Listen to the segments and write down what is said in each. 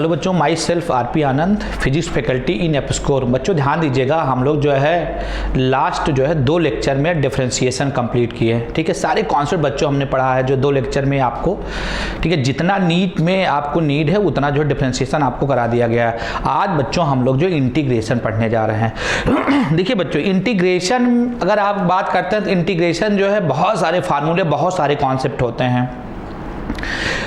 Hello बच्चों, myself RP Anand, physics faculty in Apscore. बच्चों ध्यान दीजिएगा, हम लोग जो है लास्ट जो है 2 लेक्चर में डिफरेंशिएशन कंप्लीट किए हैं। ठीक है, सारे कॉन्सेप्ट बच्चों हमने पढ़ा है जो 2 लेक्चर में आपको, ठीक है, जितना नीट में आपको नीड है उतना जो डिफरेंशिएशन आपको करा दिया गया है। आज बच्चों हम लोग जो इंटीग्रेशन पढ़ने जा रहे हैं। देखिए बच्चों, इंटीग्रेशन अगर आप बात करते हैं तो इंटीग्रेशन जो है बहुत सारे फार्मूले, बहुत सारे कॉन्सेप्ट होते हैं।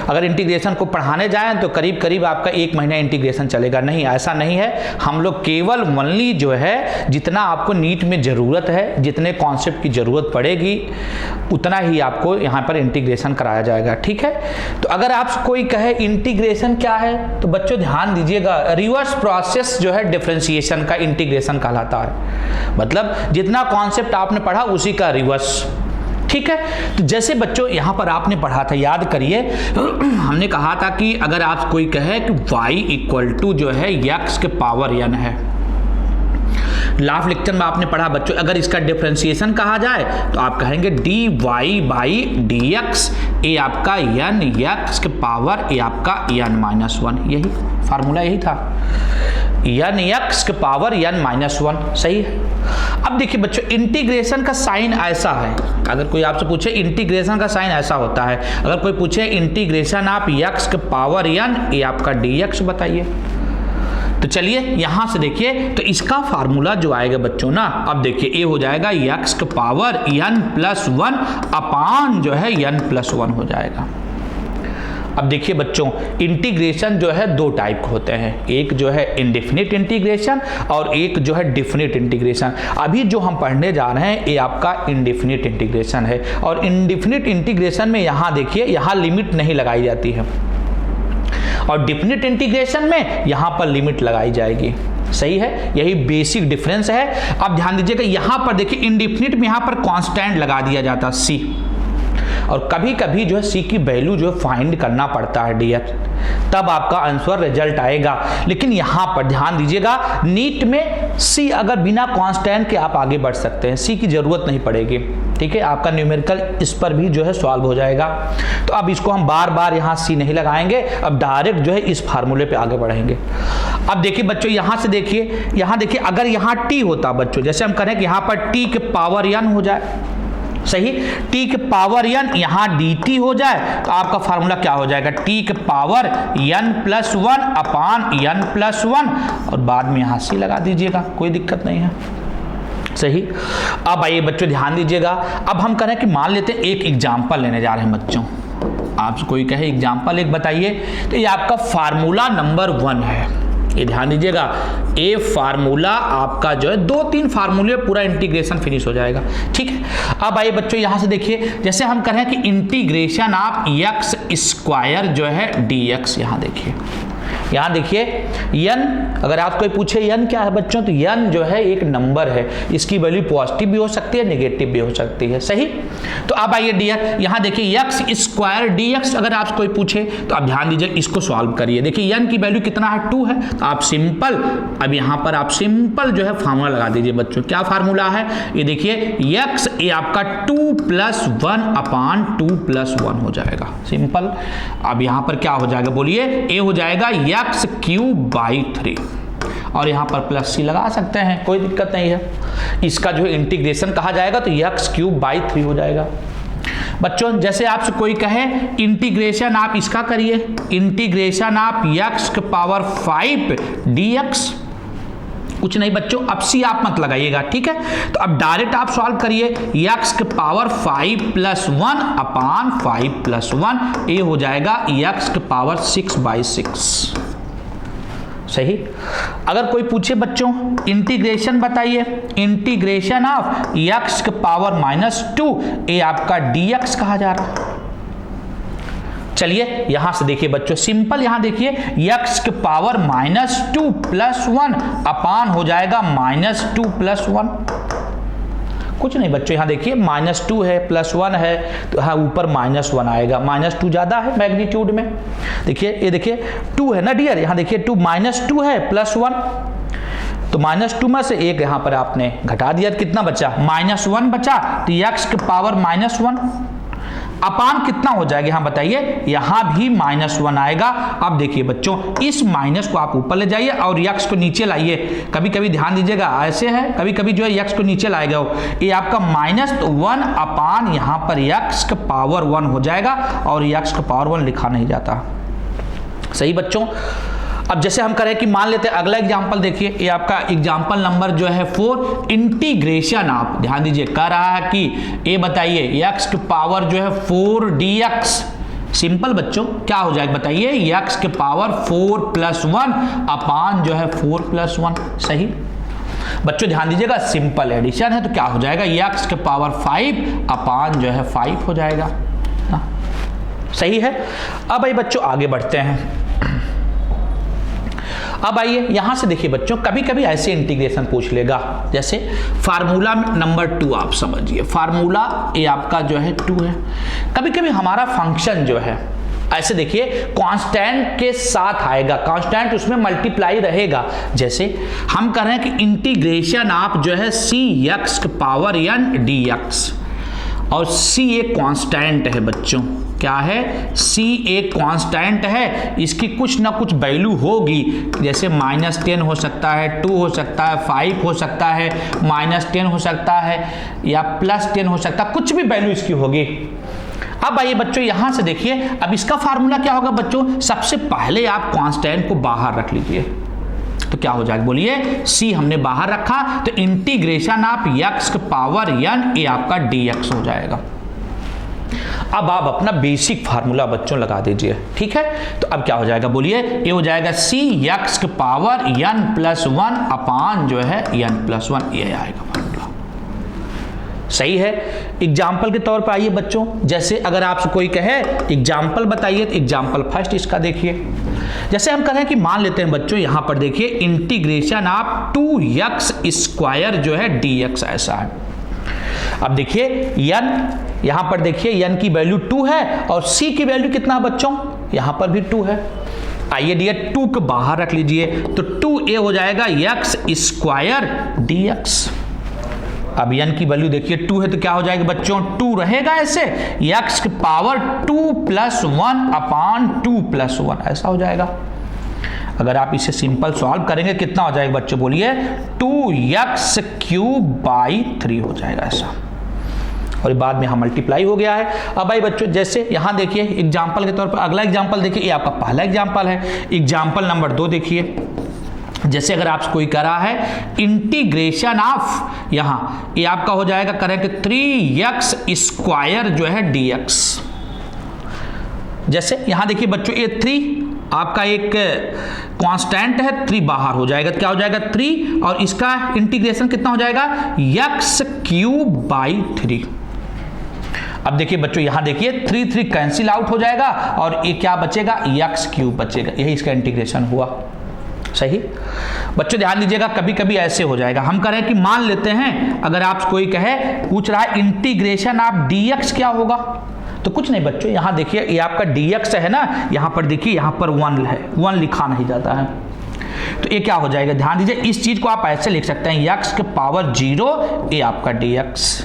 अगर इंटीग्रेशन को पढ़ाने जाएं तो करीब करीब आपका 1 महीना इंटीग्रेशन चलेगा। नहीं, ऐसा नहीं है। हम लोग केवल ओनली जो है जितना आपको नीट में ज़रूरत है, जितने कॉन्सेप्ट की ज़रूरत पड़ेगी उतना ही आपको यहाँ पर इंटीग्रेशन कराया जाएगा। ठीक है, तो अगर आप कोई कहे इंटीग्रेशन क्या है तो बच्चों ध्यान दीजिएगा, रिवर्स प्रोसेस जो है डिफरेंशिएशन का इंटीग्रेशन कहलाता है। मतलब जितना कॉन्सेप्ट आपने पढ़ा उसी का रिवर्स। ठीक है, तो जैसे बच्चों यहाँ पर आपने पढ़ा था, याद करिए, हमने कहा था कि अगर आप कोई कहे कि y इक्वल टू जो है x के पावर n है। लास्ट लेक्चर में आपने पढ़ा बच्चों, अगर इसका डिफरेंशिएशन कहा जाए तो आप कहेंगे dy बाई dx, ये आपका n x के पावर ये आपका n-1, यही फार्मूला यही था, n x के पावर n-1। सही है। अब देखिए बच्चों, इंटीग्रेशन का साइन ऐसा है, अगर कोई आपसे पूछे इंटीग्रेशन का साइन ऐसा होता है, अगर कोई पूछे इंटीग्रेशन आप x के पावर n, ये आपका dx बताइए। तो चलिए यहां से देखिए, तो इसका फार्मूला जो आएगा बच्चों ना, अब देखिए ये हो जाएगा x के पावर n+1 अपान जो है n+1 हो जाएगा। अब देखिए बच्चों, इंटीग्रेशन जो है 2 टाइप के होते हैं, एक जो है इंडेफिनिट इंटीग्रेशन और एक जो है डिफिनिट इंटीग्रेशन। अभी जो हम पढ़ने जा रहे हैं ये आपका इंडेफिनिट इंटीग्रेशन है। और इंडेफिनिट इंटीग्रेशन में यहाँ देखिए, यहाँ लिमिट नहीं लगाई जाती है और डिफिनिट इंटीग्रेशन में यहाँ पर लिमिट लगाई जाएगी। सही है, यही बेसिक डिफरेंस है। अब ध्यान दीजिएगा, यहाँ पर देखिए इंडेफिनिट में यहाँ पर कांस्टेंट लगा दिया जाता है c, और कभी कभी जो है c की वैल्यू जो है फाइंड करना पड़ता है डियर, तब आपका आंसर रिजल्ट आएगा। लेकिन यहाँ पर ध्यान दीजिएगा, नीट में c अगर बिना कांस्टेंट के आप आगे बढ़ सकते हैं, c की जरूरत नहीं पड़ेगी। ठीक है, आपका न्यूमेरिकल इस पर भी जो है सॉल्व हो जाएगा। तो अब इसको हम बार बार यहाँ c नहीं लगाएंगे, अब डायरेक्ट जो है इस फार्मूले पे आगे बढ़ेंगे। अब देखिए बच्चों, यहाँ से देखिए, यहाँ देखिए, अगर यहाँ t होता बच्चों, जैसे हम करें कि यहाँ पर t के पावर n हो जाए, सही, t के पावर n यहाँ dt हो जाए, तो आपका फार्मूला क्या हो जाएगा, t के पावर n+1 अपान n+1, और बाद में यहाँ c लगा दीजिएगा, कोई दिक्कत नहीं है। सही। अब आइए बच्चों ध्यान दीजिएगा, अब हम करें कि मान लेते हैं एक एग्जाम्पल लेने जा रहे हैं बच्चों। आपसे कोई कहे एग्जाम्पल एक बताइए, तो ये आपका फार्मूला नंबर 1 है। ये ध्यान दीजिएगा, ये फार्मूला आपका जो है 2-3 फार्मूले पूरा इंटीग्रेशन फिनिश हो जाएगा। ठीक है, अब आइए बच्चों यहाँ से देखिए, जैसे हम करें कि इंटीग्रेशन आप x² जो है dx, यहाँ देखिए, यहाँ देखिए n, अगर आप कोई पूछे n क्या है बच्चों, तो n जो है एक नंबर है, इसकी वैल्यू पॉजिटिव भी हो सकती है, नेगेटिव भी हो सकती है। सही। तो अब आइए डियर, यहाँ देखिए x² dx, अगर आप कोई पूछे तो आप ध्यान दीजिए, इसको सॉल्व करिए। देखिए n की वैल्यू कितना है, 2 है, तो आप सिंपल, अब यहाँ पर आप सिंपल जो है फार्मूला लगा दीजिए बच्चों। क्या फार्मूला है, ये देखिए x ये आपका 2+1 अपान 2+1 हो जाएगा, सिंपल। अब यहाँ पर क्या हो जाएगा बोलिए, ये हो जाएगा x³/3, और यहाँ पर प्लस c लगा सकते हैं, कोई दिक्कत नहीं है। इसका जो इंटीग्रेशन कहा जाएगा तो x³/3 हो जाएगा। बच्चों जैसे आपसे कोई कहे इंटीग्रेशन आप इसका करिए, इंटीग्रेशन आप x⁵ dx, कुछ नहीं बच्चों, अब c आप मत लगाइएगा। ठीक है, तो अब डायरेक्ट आप सॉल्व करिए, x⁵+1 अपान 5+1, ये हो जाएगा x⁵6/6। सही। अगर कोई पूछे बच्चों इंटीग्रेशन बताइए, इंटीग्रेशन ऑफ x⁻², ये आपका dx कहा जा रहा है। चलिए यहां से देखिए बच्चों, सिंपल, यहां देखिए x⁻² + 1 अपान हो जाएगा -2 + 1। कुछ नहीं बच्चों, यहाँ देखिए -2 है +1 है, तो हाँ ऊपर -1 आएगा, -2 ज़्यादा है मैग्नीट्यूड में। देखिए ये देखिए 2 है ना डियर, यहाँ देखिए -2 है +1, तो -2 में से एक यहाँ पर आपने घटा दिया, कितना बचा, -1 बचा, तो x⁻−1 अपान कितना हो जाएगा, हाँ बताइए, यहां भी -1 आएगा। अब देखिए बच्चों, इस माइनस को आप ऊपर ले जाइए और यक्स को नीचे लाइए। कभी कभी ध्यान दीजिएगा ऐसे है, कभी कभी जो है यक्स को नीचे लाएगा, ये आपका -1 अपान यहां पर यक्स का पावर 1 हो जाएगा और यक्स का पावर 1 लिखा नहीं जाता। सही बच्चों। अब जैसे हम करें कि मान लेते हैं अगला एग्जांपल देखिए, ये आपका एग्जांपल नंबर जो है 4, इंटीग्रेशन आप ध्यान दीजिए कर रहा है कि ये बताइए x की पावर जो है 4 dx। सिंपल बच्चों, क्या हो जाएगा बताइए, x के पावर 4 + 1 अपान जो है 4 + 1। सही बच्चों, ध्यान दीजिएगा सिंपल एडिशन है तो क्या हो जाएगा, x के पावर 5 अपान जो है 5 हो जाएगा। सही है। अब आइए बच्चों आगे बढ़ते हैं। अब आइए यहां से देखिए बच्चों, कभी कभी ऐसे इंटीग्रेशन पूछ लेगा, जैसे फार्मूला नंबर 2 आप समझिए, फार्मूला ये आपका जो है 2 है। कभी कभी हमारा फंक्शन जो है ऐसे देखिए कांस्टेंट के साथ आएगा, कांस्टेंट उसमें मल्टीप्लाई रहेगा। जैसे हम कह रहे हैं कि इंटीग्रेशन आप जो है cx की पावर n dx, और c एक कांस्टेंट है बच्चों, क्या है, c एक कांस्टेंट है, इसकी कुछ ना कुछ वैल्यू होगी, जैसे -10 हो सकता है, 2 हो सकता है, 5 हो सकता है, -10 हो सकता है या +10 हो सकता है, कुछ भी वैल्यू इसकी होगी। अब आइए बच्चों यहां से देखिए, अब इसका फार्मूला क्या होगा बच्चों, सबसे पहले आप कांस्टेंट को बाहर रख लीजिए, तो क्या हो जाएगा बोलिए, c हमने बाहर रखा तो इंटीग्रेशन आप x की पावर n ये आपका dx हो जाएगा। अब आप अपना बेसिक फार्मूला बच्चों लगा दीजिए, ठीक है। तो अब क्या हो जाएगा बोलिए, ये हो जाएगा cx की पावर n + 1 अपान जो है n + 1, ये आएगा फार्मूला। सही है। एग्जाम्पल के तौर पर आइए बच्चों, जैसे अगर आपसे कोई कहे एग्जाम्पल बताइए तो एग्जाम्पल फर्स्ट इसका देखिए, जैसे हम कहें कि मान लेते हैं बच्चों यहां पर देखिए इंटीग्रेशन आप 2x² जो है dx ऐसा है। अब देखिए n, यहां पर देखिए n की वैल्यू 2 है और c की वैल्यू कितना है बच्चों, यहां पर भी 2 है। आइए डियर 2 को बाहर रख लीजिए, तो 2a हो जाएगा x² dx। अब n की वैल्यू देखिए 2 है तो क्या हो जाएगा बच्चों, 2 रहेगा ऐसे, x की पावर 2 + 1 अपान 2 + 1 ऐसा हो जाएगा। अगर आप इसे सिंपल सॉल्व करेंगे कितना हो जाएगा बच्चों बोलिए, 2x³ 3 हो जाएगा ऐसा, और बाद में यहां मल्टीप्लाई हो गया है। अब भाई बच्चों जैसे यहां देखिए एग्जाम्पल के तौर पर अगला एग्जाम्पल देखिए, ये आपका पहला एग्जाम्पल है। एग्जाम्पल नंबर 2 देखिए, जैसे अगर आपसे कोई करा है इंटीग्रेशन ऑफ, यहां ये आपका हो जाएगा करें कि 3x² जो है dx। जैसे यहां देखिए बच्चों ये 3 आपका एक कांस्टेंट है, 3 बाहर हो जाएगा तो क्या हो जाएगा 3, और इसका इंटीग्रेशन कितना हो जाएगा x³ 3। अब देखिए बच्चों यहां देखिए 3 कैंसिल आउट हो जाएगा और ये क्या बचेगा, x³ बचेगा, यही इसका इंटीग्रेशन हुआ। सही बच्चों ध्यान दीजिएगा, कभी कभी ऐसे हो जाएगा, हम करें कि मान लेते हैं अगर आप कोई कहे पूछ रहा है इंटीग्रेशन आप dx क्या होगा, तो कुछ नहीं बच्चों, यहां देखिए ये आपका dx है ना, यहां पर देखिए यहां पर 1 है, 1 लिखा नहीं जाता है, तो ये क्या हो जाएगा, ध्यान दीजिए इस चीज को आप ऐसे लिख सकते हैं x के पावर 0 ये आपका dx।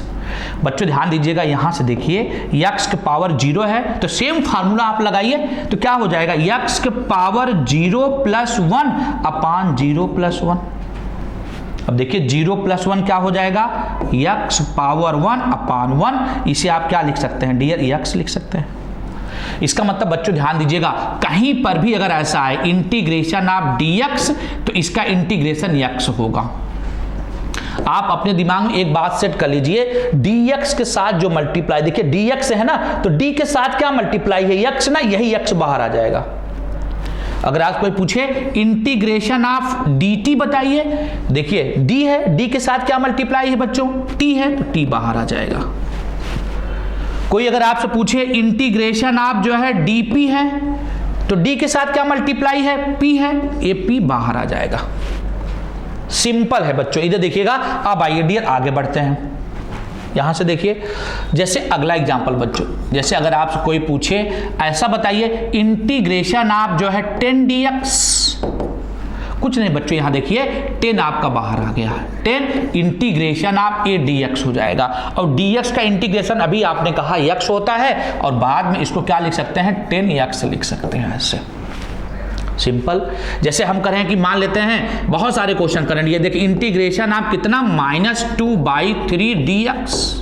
बच्चों ध्यान दीजिएगा यहां से देखिए x के पावर 0 है तो सेम फार्मूला आप लगाइए, तो क्या हो जाएगा x के पावर 0 + 1 अपान 0 + 1। अब देखिए 0 + 1 क्या हो जाएगा, x पावर 1 अपान 1, इसे आप क्या लिख सकते हैं डियर, x लिख सकते हैं। इसका मतलब बच्चों ध्यान दीजिएगा कहीं पर भी अगर ऐसा है इंटीग्रेशन ऑफ dx तो इसका इंटीग्रेशन x होगा। आप अपने दिमाग में एक बात सेट कर लीजिए, dx के साथ जो मल्टीप्लाई, देखिए dx है ना, तो d के साथ क्या मल्टीप्लाई है, x ना, यही x बाहर आ जाएगा। अगर आप कोई पूछे इंटीग्रेशन ऑफ dt बताइए, देखिए d है, d के साथ क्या मल्टीप्लाई है बच्चों, t है, तो t बाहर आ जाएगा। कोई अगर आपसे पूछे इंटीग्रेशन ऑफ जो है dp है, तो d के साथ क्या मल्टीप्लाई है, p है, ये p बाहर आ जाएगा। सिंपल है बच्चों, इधर देखिएगा। अब आइए डियर आगे बढ़ते हैं, यहां से देखिए जैसे अगला एग्जांपल बच्चों, जैसे अगर आपसे कोई पूछे ऐसा बताइए इंटीग्रेशन आप जो है 10 dx, कुछ नहीं बच्चों, यहाँ देखिए 10 आपका बाहर आ गया, 10 इंटीग्रेशन आप ए डी एक्स हो जाएगा। और डी एक्स का इंटीग्रेशन अभी आपने कहा x होता है, और बाद में इसको क्या लिख सकते हैं, 10x लिख सकते हैं ऐसे सिंपल। जैसे हम करें कि मान लेते हैं बहुत सारे क्वेश्चन करेंगे, ये देखिए इंटीग्रेशन आप कितना -2/3 dx।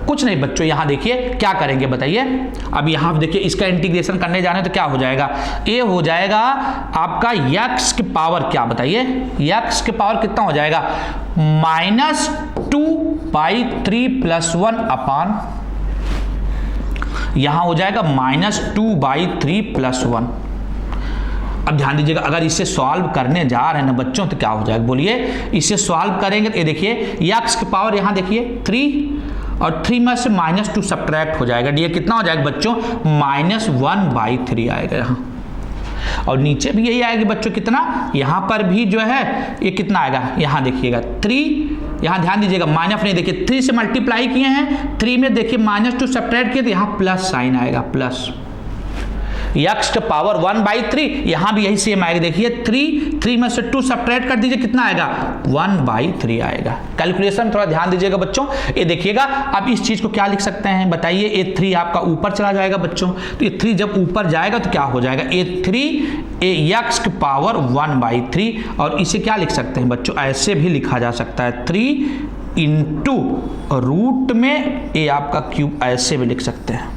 कुछ नहीं बच्चों, यहां देखिए क्या करेंगे बताइए। अब यहां देखिए इसका इंटीग्रेशन करने जाने तो क्या हो जाएगा, ये हो जाएगा आपका x की पावर क्या बताइए, x की पावर कितना हो जाएगा, -2/3 + 1 अपान, यहां हो जाएगा -2/3 + 1। अब ध्यान दीजिएगा, अगर इसे सॉल्व करने जा रहे हैं ना बच्चों तो क्या हो जाएगा बोलिए, इसे सॉल्व करेंगे तो ये देखिए x की पावर यहां देखिए 3 और 3 में से -2 सब्ट्रैक्ट हो जाएगा, ये कितना हो जाएगा बच्चों, -1/3 आएगा यहाँ। और नीचे भी यही आएगी बच्चों कितना, यहाँ पर भी जो है ये कितना आएगा, यहाँ देखिएगा 3, यहाँ ध्यान दीजिएगा माइनस नहीं, देखिए 3 से मल्टीप्लाई किए हैं, 3 में देखिए -2 सब्ट्रैक्ट किए तो यहाँ प्लस साइन आएगा, प्लस x का पावर 1/3, यहां भी यही सेम आएगा, देखिए 3 में से 2 सब्ट्रैक्ट कर दीजिए कितना आएगा, 1/3 आएगा। कैलकुलेशन थोड़ा ध्यान दीजिएगा बच्चों, ये देखिएगा। अब इस चीज को क्या लिख सकते हैं बताइए, ये 3 आपका ऊपर चला जाएगा बच्चों, तो ये 3 जब ऊपर जाएगा तो क्या हो जाएगा, ये 3 x की पावर 1/3, और इसे क्या लिख सकते हैं बच्चों, ऐसे भी लिखा जा सकता है 3 × रूट में ये आपका क्यूब, ऐसे भी लिख सकते हैं।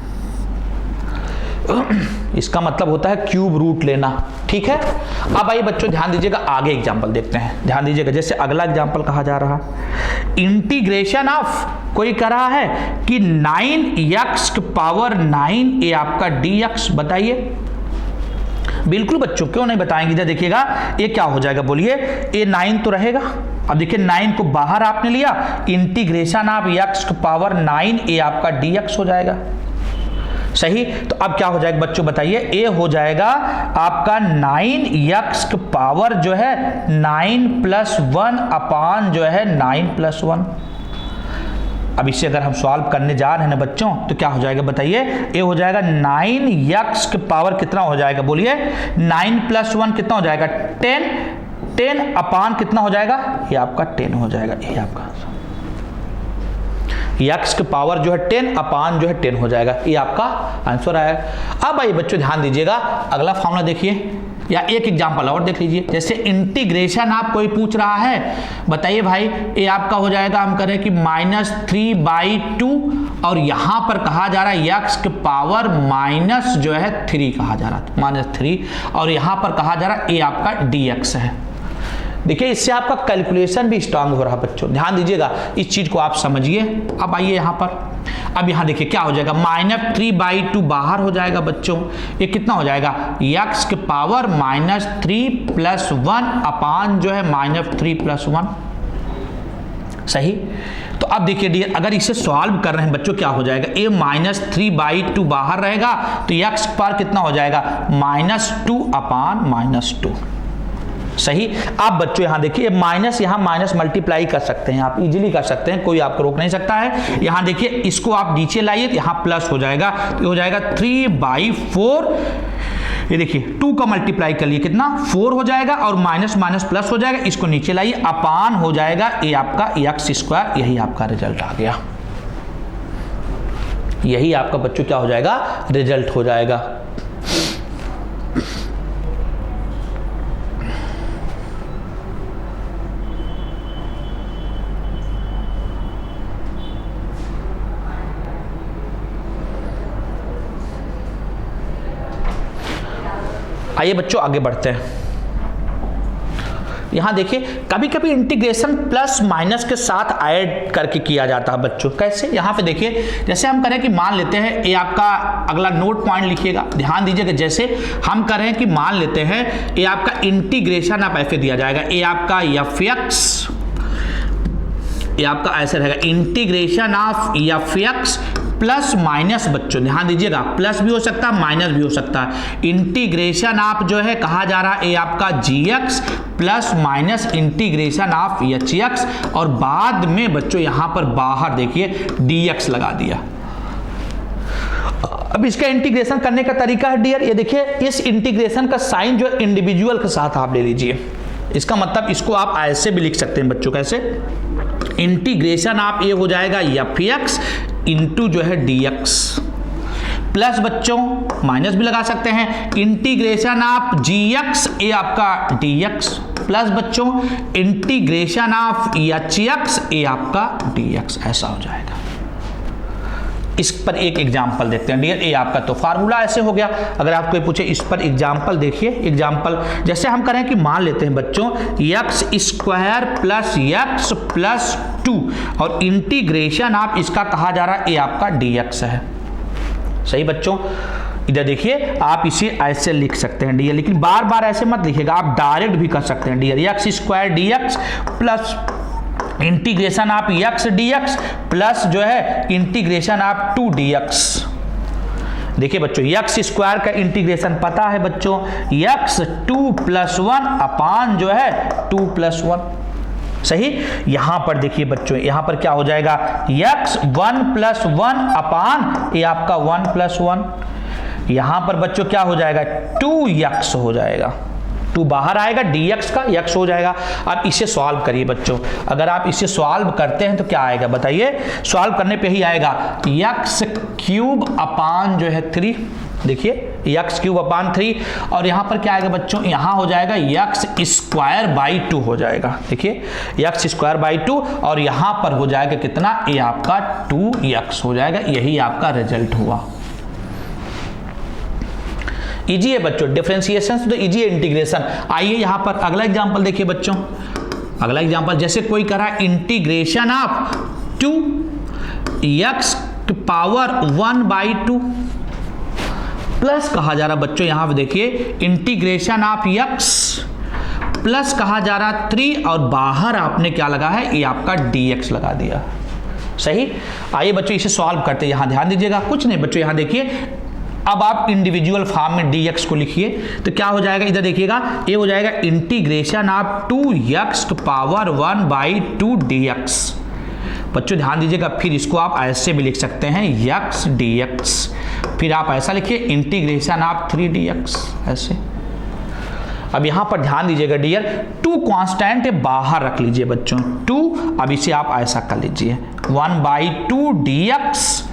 इसका मतलब होता है क्यूब रूट लेना, ठीक है। अब आइए बच्चों ध्यान दीजिएगा, आगे एग्जांपल देखते हैं, ध्यान दीजिएगा। जैसे अगला एग्जांपल कहा जा रहा, इंटीग्रेशन ऑफ, कोई कह रहा है कि 9x की पावर 9 ये आपका dx, बताइए। बिल्कुल बच्चों, क्यों नहीं बताएंगे, इधर देखिएगा ये क्या हो जाएगा बोलिए, ये 9 तो रहेगा। अब देखिए 9 को बाहर आपने लिया, इंटीग्रेशन ऑफ x की पावर 9 ये आपका dx हो जाएगा, सही। तो अब क्या हो जाएगा बच्चों बताइए, ए हो जाएगा आपका 9x की पावर जो है 9 + 1 अपान जो है 9 + 1। अब इसे अगर हम सॉल्व करने जा रहे हैं ना बच्चों तो क्या हो जाएगा बताइए, ये हो जाएगा 9x की पावर कितना हो जाएगा बोलिए, 9 + 1 कितना हो जाएगा, 10 अपान कितना हो जाएगा, ये आपका 10 हो जाएगा, ये आपका x की पावर जो है 10 अपान जो है 10 हो जाएगा, ये आपका आंसर आया। अब आइए बच्चों ध्यान दीजिएगा, अगला फॉर्मूला देखिए, या एक एग्जांपल और देख लीजिए। जैसे इंटीग्रेशन आप कोई पूछ रहा है, बताइए भाई ये आपका हो जाएगा, हम करें कि -3/2, और यहां पर कहा जा रहा है x की पावर माइनस जो है 3 कहा जा रहा है, -3, और यहां पर कहा जा रहा है ये आपका dx है। देखिए इससे आपका कैलकुलेशन भी स्ट्रांग हो रहा बच्चों, ध्यान दीजिएगा, इस चीज को आप समझिए। अब आइए यहाँ पर, अब यहाँ देखिए क्या हो जाएगा, -3/2 बाहर हो जाएगा बच्चों, ये कितना हो जाएगा, x की पावर -3 + 1 अपान जो है -3 + 1, सही। तो अब देखिए डियर, अगर इसे सॉल्व कर रहे हैं बच्चों क्या हो जाएगा, ये -3/2 बाहर रहेगा तो x की पावर कितना हो जाएगा, -2 अपान -2, सही। आप बच्चों यहां देखिए माइनस, यहां माइनस मल्टीप्लाई कर सकते हैं, आप इजीली कर सकते हैं, कोई आपको रोक नहीं सकता है। यहां देखिए इसको आप नीचे लाइए तो यहां प्लस हो जाएगा, तो हो जाएगा 3/4, ये देखिए 2 का मल्टीप्लाई कर लिए कितना 4 हो जाएगा, और माइनस माइनस प्लस हो जाएगा, इसको नीचे लाइए, अपान हो जाएगा ये आपका x², यही आपका रिजल्ट आ गया, यही आपका बच्चों क्या हो जाएगा, रिजल्ट हो जाएगा। आइए बच्चों आगे बढ़ते हैं। यहां देखिए कभी कभी इंटीग्रेशन प्लस माइनस के साथ ऐड करके किया जाता है बच्चों, कैसे, यहां पे देखिए जैसे हम करें कि मान लेते हैं, ये आपका अगला नोट पॉइंट लिखिएगा, ध्यान दीजिएगा। जैसे हम करें कि मान लेते हैं ये आपका इंटीग्रेशन आप ऐसे दिया जाएगा, ये आपका fx, ये आपका ऐसे रहेगा, integration of fx plus minus, बच्चों ध्यान दीजिएगा, प्लस भी हो सकता है माइनस भी हो सकता है। इंटीग्रेशन आप जो है कहा जा रहा है ये आपका gx plus minus integration of hx, और बाद में बच्चों यहां पर बाहर देखिए dx लगा दिया। अब इसका इंटीग्रेशन करने का तरीका है डियर, ये देखिए इस इंटीग्रेशन का साइन जो इंडिविजुअल के साथ आप ले लीजिए। इसका मतलब इसको आप ऐसे भी लिख सकते हैं बच्चों, कैसे? इंटीग्रेशन आप ये हो जाएगा एफ एक्स इंटू जो है डी एक्स, प्लस बच्चों माइनस भी लगा सकते हैं, इंटीग्रेशन आप जी एक्स ए आपका डी एक्स, प्लस बच्चों इंटीग्रेशन ऑफ एच एक्स ए आपका डी एक्स, ऐसा हो जाएगा। इस पर एक एग्जाम्पल देखते हैं डियर, ये आपका तो फार्मूला ऐसे हो गया। अगर आप कोई पूछे इस पर एग्जाम्पल देखिए, एग्जाम्पल जैसे हम करें कि मान लेते हैं बच्चों x square plus x plus 2 और इंटीग्रेशन आप इसका कहा जा रहा है ये आपका डी एक्स है। सही बच्चों, इधर देखिए आप इसे ऐसे लिख सकते हैं डियर, लेकिन बार बार ऐसे मत लिखिएगा, आप डायरेक्ट भी कर सकते हैं dear, x square d x plus integration आप एक्स डी एक्स प्लस जो है इंटीग्रेशन आप 2 डी एक्स। देखिए बच्चों एक्स स्क्वायर का इंटीग्रेशन पता है बच्चों, एक्स 2 + 1 अपान जो है 2 + 1। सही, यहां पर देखिए बच्चों यहां पर क्या हो जाएगा, एक्स 1 + 1 अपान ये आपका 1 + 1, यहां पर बच्चों क्या हो जाएगा 2x हो जाएगा, 2 बाहर आएगा dx का x हो जाएगा। अब इसे सॉल्व करिए बच्चों, अगर आप इसे सॉल्व करते हैं तो क्या आएगा बताइए, सॉल्व करने पे ही आएगा x³ अपान जो है 3, देखिए x³ अपान 3 और यहाँ पर क्या आएगा बच्चों, यहाँ हो जाएगा x² / 2 हो जाएगा, देखिए x² / 2 और यहाँ पर हो जाएगा कितना, ये आपका 2x हो जाएगा, यही आपका रिजल्ट हुआ। इजी है बच्चों, डिफरेंशिएशन तो इजी है, इंटीग्रेशन। आइए यहाँ पर अगला एग्जांपल देखिए बच्चों, अगला एग्जांपल जैसे कोई कर रहा है इंटीग्रेशन ऑफ 2x⁴ 1/2 प्लस कहा जा रहा बच्चों, यहाँ पे देखिए इंटीग्रेशन ऑफ x प्लस कहा जा रहा 3 और बाहर आपने क्या लगा है, ये आपका dx लगा दिया। सही, आइए बच्चों इसे सॉल्व करते हैं। यहाँ ध्यान दीजिएगा, कुछ नहीं बच्चों, यहाँ देखिए अब आप इंडिविजुअल फॉर्म में dx को लिखिए तो क्या हो जाएगा, इधर देखिएगा ये हो जाएगा इंटीग्रेशन ऑफ 2x⁴ 1/2 dx। बच्चों ध्यान दीजिएगा, फिर इसको आप ऐसे भी लिख सकते हैं x dx, फिर आप ऐसा लिखिए इंटीग्रेशन ऑफ 3 dx ऐसे। अब यहां पर ध्यान दीजिएगा डियर, 2 कांस्टेंट बाहर रख लीजिए बच्चों, 2, अब इसे आप ऐसा कर लीजिए 1/2 dx।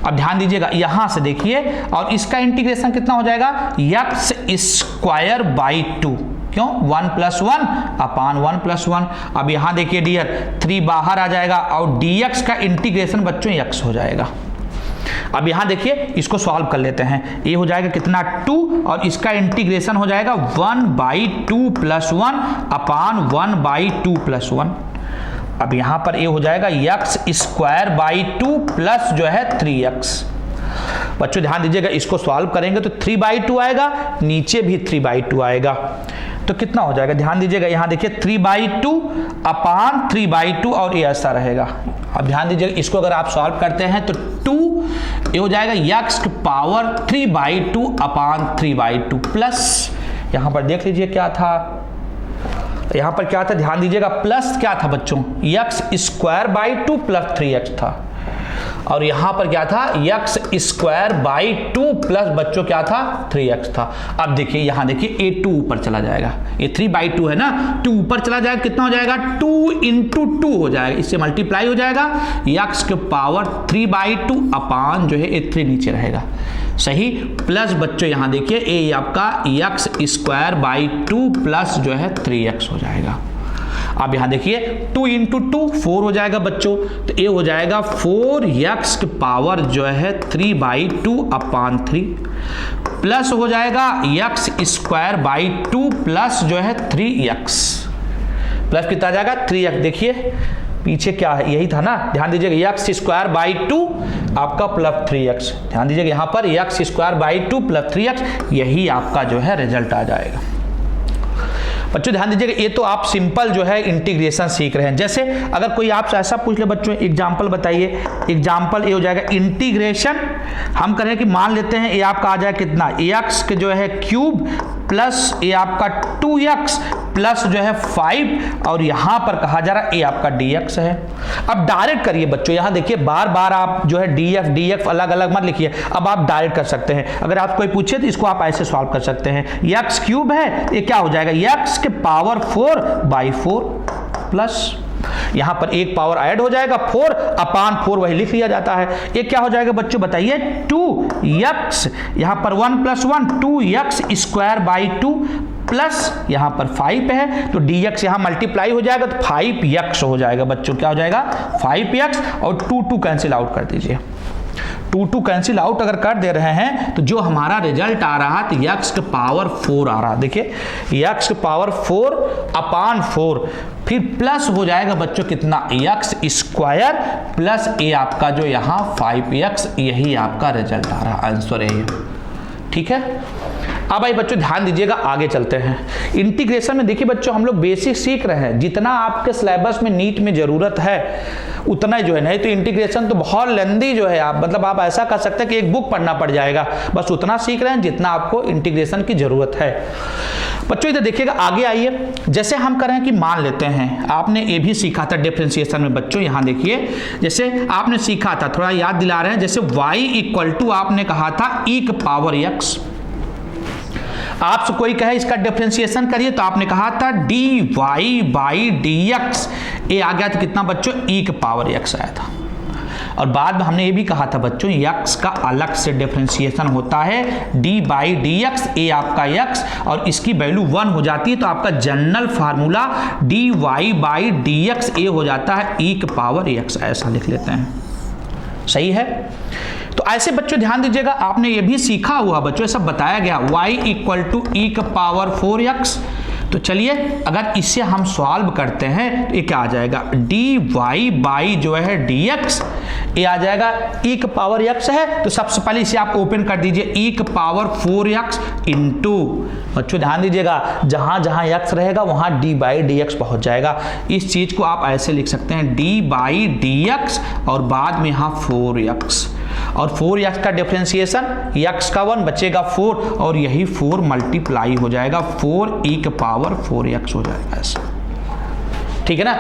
अब ध्यान दीजिएगा यहां से देखिए, और इसका इंटीग्रेशन कितना हो जाएगा, x² / 2, क्यों 1 + 1 अपान 1 + 1। अब यहां देखिए डियर 3 बाहर आ जाएगा और dx का इंटीग्रेशन बच्चों x हो जाएगा। अब यहां देखिए इसको सॉल्व कर लेते हैं, ये हो जाएगा कितना 2 और इसका इंटीग्रेशन हो जाएगा 1/2 + 1 अपान 1/2 + 1। अब यहां पर ये हो जाएगा x² / 2 प्लस जो है 3x। बच्चों ध्यान दीजिएगा, इसको सॉल्व करेंगे तो 3/2 आएगा, नीचे भी 3/2 आएगा, तो कितना हो जाएगा, ध्यान दीजिएगा यहाँ देखिए 3/2 अपान 3/2 और ये ऐसा रहेगा। अब ध्यान दीजिएगा, इसको अगर आप सॉल्व करते हैं तो 2 ये हो जाएगा x³ 3/2 अपान 3/2 प्लस, यहाँ पर देख लीजिए क्या था, यहां पर क्या था, ध्यान दीजिएगा प्लस क्या था बच्चों, x² / 2 + 3x था, और यहां पर क्या था x² / 2 प्लस बच्चों क्या था 3x था। अब देखिए यहां देखिए ये 2 ऊपर चला जाएगा, ये 3/2 है ना, 2 ऊपर चला जाएगा, कितना हो जाएगा 2 × 2 हो जाएगा, इससे मल्टीप्लाई हो जाएगा, x³ 3/2 अपान जो है ये 3 नीचे रहेगा। सही, प्लस बच्चों यहां देखिए ये आपका x² / 2 प्लस जो है 3x हो जाएगा। अब यहां देखिए 2 × 2 4 हो जाएगा बच्चों, तो ये हो जाएगा 4x जो है 3/2 अपान 3 प्लस हो जाएगा x² / 2 प्लस जो है 3x, प्लस कितना आ जाएगा 3x। देखिए पीछे क्या है, यही था ना, ध्यान दीजिएगा x² / 2 आपका प्लस 3x, ध्यान दीजिएगा यहाँ पर x² / 2 प्लस 3x, यही आपका जो है रिजल्ट आ जाएगा। बच्चों ध्यान दीजिएगा, ये तो आप सिंपल जो है इंटीग्रेशन सीख रहे हैं। जैसे अगर कोई आपसे ऐसा पूछ ले बच्चों, एग्जाम्पल बताइए, एग्जाम्पल ये हो जाएगा इंटीग्रेशन, हम करें कि मान लेते हैं ये आपका आ जाए कितना, x जो है क्यूब प्लस ये आपका 2x प्लस जो है 5 और यहां पर कहा जा रहा है ये आपका dx है। अब डायरेक्ट करिए बच्चों, यहां देखिए बार बार आप जो है df अलग अलग मत लिखिए, अब आप डायरेक्ट कर सकते हैं। अगर आप कोई पूछे तो इसको आप ऐसे सॉल्व कर सकते हैं। x क्यूब है, ये क्या हो जाएगा x के पावर 4/4 प्लस यहां पर एक पावर ऐड हो जाएगा 4/4 वही लिख लिया जाता है। ये क्या हो जाएगा बच्चों बताइए 2x, यहां पर 1 + 1 2x² प्लस यहां पर 5 है तो dx यहां मल्टीप्लाई हो जाएगा तो 5x हो जाएगा बच्चों। क्या हो जाएगा 5x और 2 कैंसिल आउट कर दीजिए। 2 कैंसिल आउट अगर कर दे रहे हैं तो जो हमारा रिजल्ट आ रहा तो x के पावर 4 आ रहा। देखिए x के पावर 4/4 फिर प्लस हो जाएगा बच्चों कितना x² प्लस ए आपका जो यहाँ 5x, यही आपका रिजल्ट आ रहा, आंसर है ये। ठीक है, अब भाई बच्चों ध्यान दीजिएगा, आगे चलते हैं। इंटीग्रेशन में देखिए बच्चों हम लोग बेसिक सीख रहे हैं, जितना आपके सिलेबस में नीट में जरूरत है उतना ही जो है, नहीं तो इंटीग्रेशन तो बहुत लेंदी जो है, आप मतलब आप ऐसा कर सकते हैं कि एक बुक पढ़ना पड़ जाएगा। बस उतना सीख रहे हैं जितना आपको इंटीग्रेशन की जरूरत है। बच्चों इधर देखिएगा, आगे आइए। जैसे हम कर रहे हैं कि मान लेते हैं, आपने ये भी सीखा था डिफरेंशिएशन में बच्चों, यहाँ देखिए जैसे आपने सीखा था, थोड़ा याद दिला रहे हैं। जैसे y आपने कहा था e⁻x, आपसे कोई कहे इसका डिफरेंशिएशन करिए तो आपने कहा था dy/dx, ये आ गया था कितना बच्चों e⁻x आया था। और बाद में हमने ये भी कहा था बच्चों x का अलग से डिफरेंशिएशन होता है d/dx, ये आपका x और इसकी वैल्यू 1 हो जाती है तो आपका जनरल फार्मूला dy/dx ये हो जाता है e⁻x, ऐसा लिख लेते हैं। सही है, तो ऐसे बच्चों ध्यान दीजिएगा, आपने ये भी सीखा हुआ बच्चों, सब बताया गया y = e⁻4x। तो चलिए अगर इससे हम सॉल्व करते हैं तो ये क्या आ जाएगा dy जो है dx, ये आ जाएगा e⁻x है तो सबसे पहले इसे आप ओपन कर दीजिए e⁻4x इंटू, बच्चों ध्यान दीजिएगा जहां जहां x रहेगा वहां d/dx पहुंच जाएगा। इस चीज को आप ऐसे लिख सकते हैं d/dx और बाद में यहां 4x, और 4x का डिफरेंशिएशन x का 1 बचेगा 4 और यही 4 मल्टीप्लाई हो जाएगा 4e⁻4x हो जाएगा ऐसा। ठीक है ना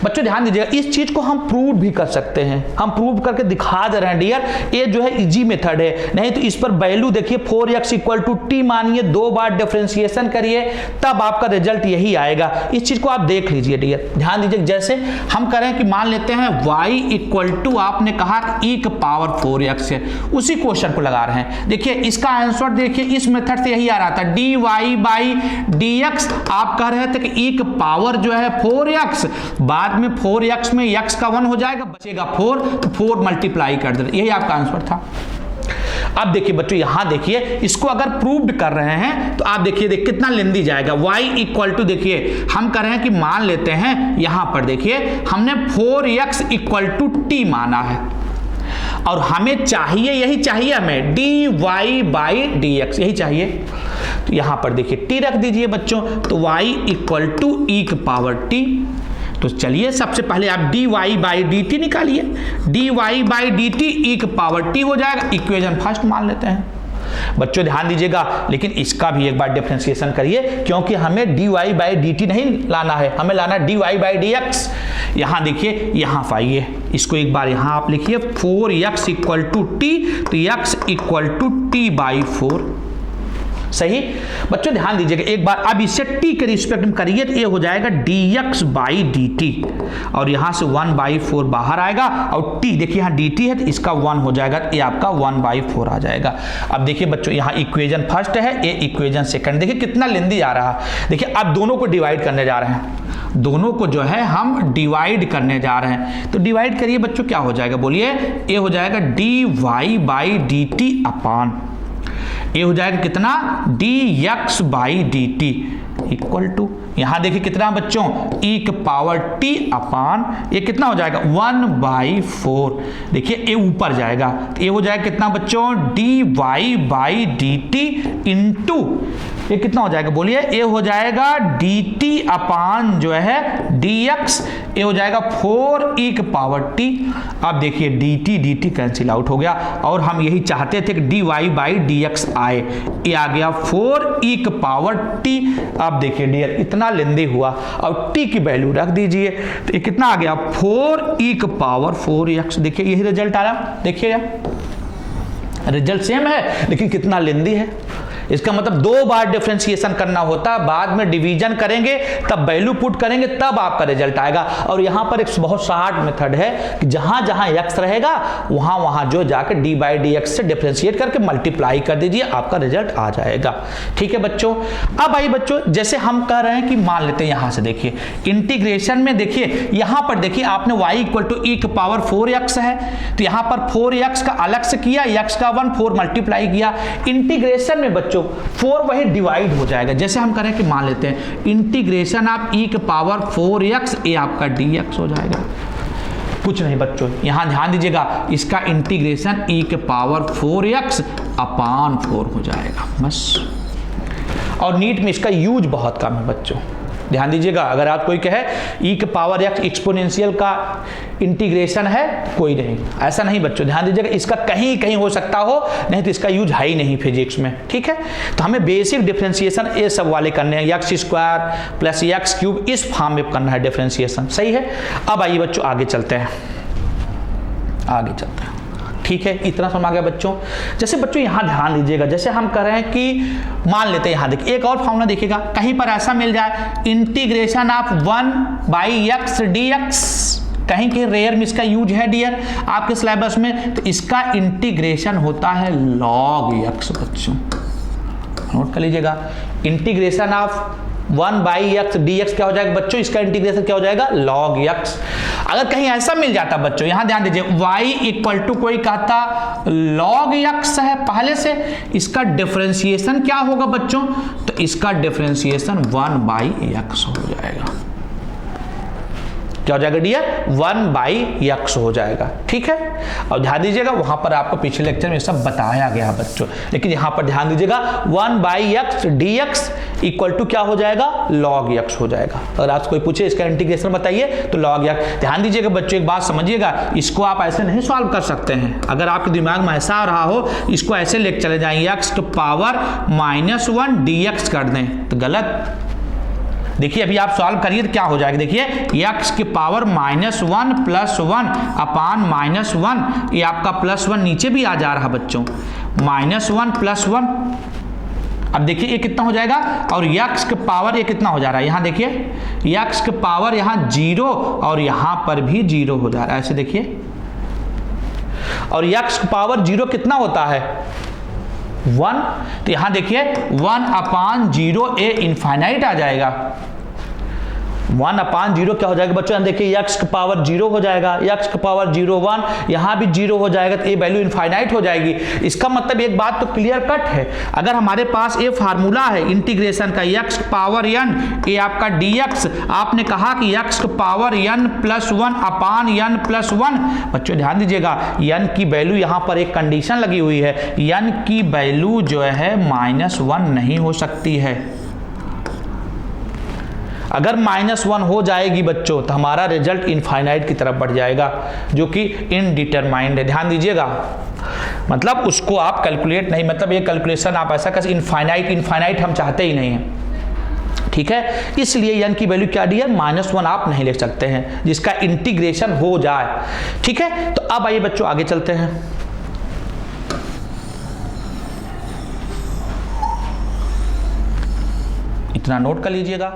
बच्चों, ध्यान दीजिएगा, इस चीज को हम प्रूव भी कर सकते हैं, हम प्रूव करके दिखा दे रहे हैं डियर। ये जो है इजी मेथड है, नहीं तो इस पर वैल्यू देखिए 4x = t मानिए, 2 बार डिफरेंशिएशन करिए तब आपका रिजल्ट यही आएगा। इस चीज को आप देख लीजिए डियर, ध्यान दीजिए। जैसे हम करें कि मान लेते हैं y आपने कहा e⁻4x है, उसी क्वेश्चन को लगा रहे हैं। देखिए इसका आंसर देखिए इस मेथड से यही आ रहा था dy/dx, आप कह रहे थे कि e⁻ जो है 4x, बाद में 4x में x का 1 हो जाएगा, बचेगा 4 तो 4 मल्टीप्लाई कर दे, यही आपका आंसर था। अब देखिए बच्चों यहां देखिए, इसको अगर प्रूव्ड कर रहे हैं तो आप देखिए कितना लेंदी जाएगा। y देखिए हम कर रहे हैं कि मान लेते हैं, यहां पर देखिए हमने 4x = t माना है और हमें चाहिए, यही चाहिए हमें dy/dx, यही चाहिए। तो यहां पर देखिए t रख दीजिए बच्चों, तो y = e⁻t। तो चलिए सबसे पहले आप dy/dt निकालिए, dy/dt e⁻t हो जाएगा, इक्वेशन फर्स्ट मान लेते हैं। बच्चों ध्यान दीजिएगा, लेकिन इसका भी एक बार डिफरेंशिएशन करिए क्योंकि हमें dy/dt नहीं लाना है, हमें लाना है dy/dx। यहां देखिए, यहां पाइए, इसको एक बार यहां आप लिखिए 4x = t, तो x = t/4। सही बच्चों ध्यान दीजिएगा एक बार, अब इसे t के रिस्पेक्ट में करिए तो ये हो जाएगा dx/dt और यहां से 1/4 बाहर आएगा और t देखिए यहां dt है तो इसका 1 हो जाएगा, ये आपका 1/4 आ जाएगा। अब देखिए बच्चों यहां इक्वेशन फर्स्ट है, ये इक्वेशन सेकंड, देखिए कितना लेंदी आ रहा है। देखिए अब दोनों को डिवाइड करने जा रहे हैं, दोनों को जो है हम डिवाइड करने जा रहे हैं। तो डिवाइड करिए बच्चों, क्या हो जाएगा बोलिए, ये हो जाएगा dy/dt अपान, ये हो जाएगा कितना dx/dt इक्वल टू, यहां देखिए कितना बच्चों e⁻t अपान, ये कितना हो जाएगा 1/4। देखिए ये ऊपर जाएगा तो ये हो जाएगा कितना बच्चों dy/dt इंटू, ये कितना हो जाएगा बोलिए, ये हो जाएगा dt अपान जो है dx, ये हो जाएगा 4e⁻t। अब देखिए dt कैंसिल आउट हो गया और हम यही चाहते थे कि dy/dx आए, ये आ गया 4e⁻t अब देखिए डियर इतना लेंदी हुआ और t की वैल्यू रख दीजिए तो ये कितना आ गया 4e⁴x। देखिए यही रिजल्ट आ रहा, देखिए रिजल्ट सेम है लेकिन कितना लेंदी है। इसका मतलब 2 बार डिफरेंशिएशन करना होता है, बाद में डिवीजन करेंगे तब वैल्यू पुट करेंगे तब आपका रिजल्ट आएगा। और यहां पर एक बहुत शार्ट मेथड है कि जहां जहां x रहेगा वहां वहां जो जाकर d/dx से डिफरेंशिएट करके मल्टीप्लाई कर दीजिए, आपका रिजल्ट आ जाएगा। ठीक है बच्चों। अब आइए बच्चों, जैसे हम कह रहे हैं कि मान लेते हैं यहां से देखिए इंटीग्रेशन में, देखिए यहां पर देखिए आपने y = e⁴x है तो यहां पर 4x का अलग से किया, x का 1 4 मल्टीप्लाई किया। इंटीग्रेशन में बच्चों 4 वही डिवाइड हो जाएगा। जैसे हम करें कि मान लेते हैं इंटीग्रेशन आप e⁴x, ये आपका dx हो जाएगा। कुछ नहीं बच्चों, यहां ध्यान दीजिएगा, इसका इंटीग्रेशन e⁴x अपान 4 हो जाएगा बस। और नीट में इसका यूज बहुत कम है बच्चों, ध्यान दीजिएगा। अगर आप कोई कहे e⁴x एक्सपोनेंशियल का इंटीग्रेशन है, कोई नहीं, ऐसा नहीं बच्चों, ध्यान दीजिएगा। इसका कहीं कहीं हो सकता हो, नहीं तो इसका यूज है ही नहीं फिजिक्स में। ठीक है, तो हमें बेसिक डिफरेंशिएशन ये सब वाले करने हैं, x² + x³ इस फॉर्म में करना है डिफरेंशिएशन। सही है। अब आइए बच्चों आगे चलते हैं, आगे चलते हैं। ठीक है, इतना समझ आ गया बच्चों। जैसे बच्चों यहां ध्यान दीजिएगा, जैसे हम कर रहे हैं कि मान लेते हैं यहां देखिए एक और फॉर्मूला देखिएगा, कहीं पर ऐसा मिल जाए इंटीग्रेशन ऑफ 1/x dx, कहीं कहीं रेयर में इसका यूज है डियर आपके सिलेबस में, तो इसका इंटीग्रेशन होता है log x बच्चों, नोट कर लीजिएगा। इंटीग्रेशन ऑफ 1/x dx क्या हो जाएगा बच्चों, इसका इंटीग्रेशन क्या हो जाएगा log x। अगर कहीं ऐसा मिल जाता बच्चों, यहां ध्यान दीजिए y = कोई कहता log x है पहले से, इसका डिफरेंशिएशन क्या होगा बच्चों, तो इसका डिफरेंशिएशन 1/x हो जाएगा। क्या हो जाएगा डियर 1/x हो जाएगा। ठीक है, और ध्यान दीजिएगा वहां पर आपको पिछले लेक्चर में सब बताया गया बच्चों, लेकिन यहां पर ध्यान दीजिएगा 1/x dx = क्या हो जाएगा log x हो जाएगा। अगर आपसे कोई पूछे इसका इंटीग्रेशन बताइए तो log x। ध्यान दीजिएगा बच्चों, एक बात समझिएगा, इसको आप ऐसे नहीं सॉल्व कर सकते हैं। अगर आपके दिमाग में ऐसा आ रहा हो इसको ऐसे लेके चले जाएं x⁻⁻1 dx कर दें तो गलत। देखिए अभी आप सॉल्व करिए तो क्या हो जाएगा, देखिए x⁻⁻1 + 1 अपान -1, ये आपका +1 नीचे भी आ जा रहा बच्चों, -1 + 1। अब देखिए ये कितना हो जाएगा, और x के पावर ये कितना हो जा रहा है, यहां देखिए x के पावर यहां 0 और यहां पर भी 0 हो जा रहा है, ऐसे देखिए। और x के पावर 0 कितना होता है 1, तो यहां देखिए 1/0 ये इनफाइनाइट आ जाएगा। 1/0 क्या हो जाएगा बच्चों, यहां देखिए x का पावर 0 हो जाएगा, x का पावर 0 1, यहां भी 0 हो जाएगा तो ये वैल्यू इनफाइनाइट हो जाएगी। इसका मतलब एक बात तो क्लियर कट है, अगर हमारे पास ये फार्मूला है इंटीग्रेशन का x⁻n, ये आपका dx, आपने कहा कि x⁻n + 1 अपान n + 1। बच्चों ध्यान दीजिएगा n की वैल्यू यहां पर एक कंडीशन लगी हुई है, n की वैल्यू जो है -1 नहीं हो सकती है। अगर -1 हो जाएगी बच्चों तो हमारा रिजल्ट इनफाइनाइट की तरफ बढ़ जाएगा, जो कि इनडिटरमाइंड है। ध्यान दीजिएगा, मतलब उसको आप कैलकुलेट नहीं, मतलब ये कैलकुलेशन आप ऐसा कैसे इनफाइनाइट हम चाहते ही नहीं है। ठीक है, इसलिए n की वैल्यू क्या दी है -1 आप नहीं लिख सकते हैं जिसका इंटीग्रेशन हो जाए। ठीक है, तो अब आइए बच्चों आगे चलते हैं। इतना नोट कर लीजिएगा।